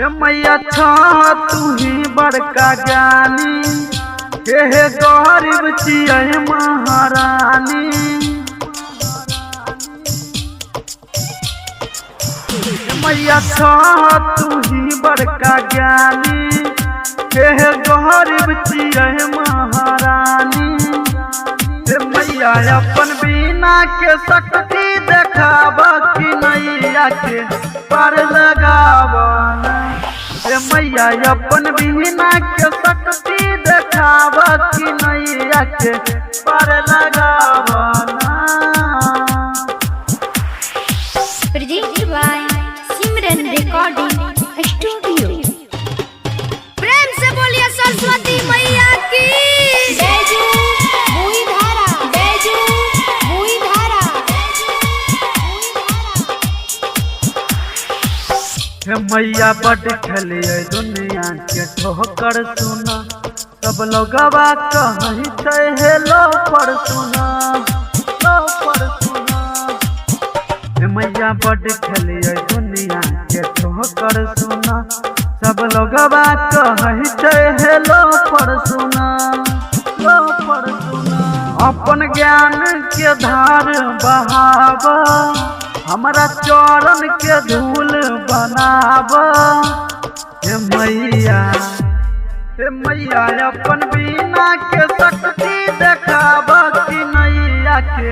मैया तू ही बड़का ज्ञानी हे गरीब चिय महारानी। मैया तू ही बड़का ज्ञानी हे गरीब चिय महारानी। मैया अपन बिना के शक्ति देखाब कि नैया के पार लगावन। मैया अपन बिना के शक्ति देखाब कि नैया के पार लगावन। Presented by Simran Recording Studio। प्रेम से बोलिए सरस्वती मैया की। बैजू भूई धारा, बैजू भूई धारा। मैया बड़ खेलिए दुनिया के ठोकर सुना, सब लोगवा कहीं छै हेलो पर सुना, लो पर सुना। मैया बड़ खेलिए दुनिया के ठोकर सुना, सब लोगवा कहीं छै हेलो पर सुना, लो पर सुना। अपन ज्ञान के धार बहाव, हमारा चरण के धूल बनाब। मैया अपन बिना के शक्ति देखाब कि नैया के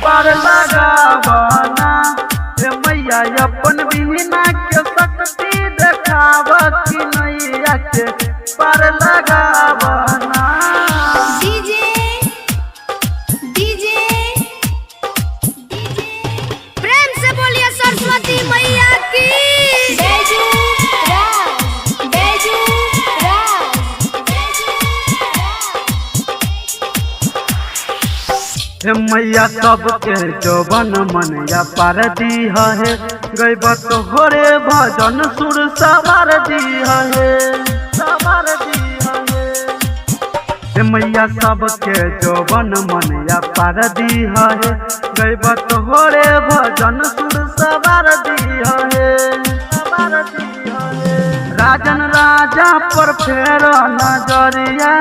पार लगावना। मैया अपन बिना के शक्ति देखाब कि नैया के पार लगावना। सरस्वती मैया की। बैजू राज, बैजू राज। मैया सबके जौवन मन या पार दी है, गईब तोहरे भजन सुर सवार दी है, सवार दी है। मैया सबके जौवन मन या पार दी है, गईब तोहरे भजन सुर सवार दी है, सवार दी है। राजन राजा पर फेर नजरिया,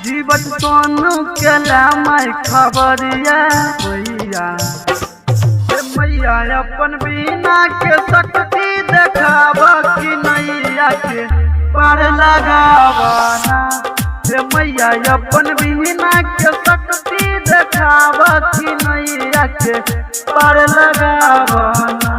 जीवत सोनू के लामय खबरिया। मैया अपन बिना के शक्ति देखाब कि नैया के पार लगावना। मैया अपन बिना के शक्ति देखाब कि नैया के पार लगावना।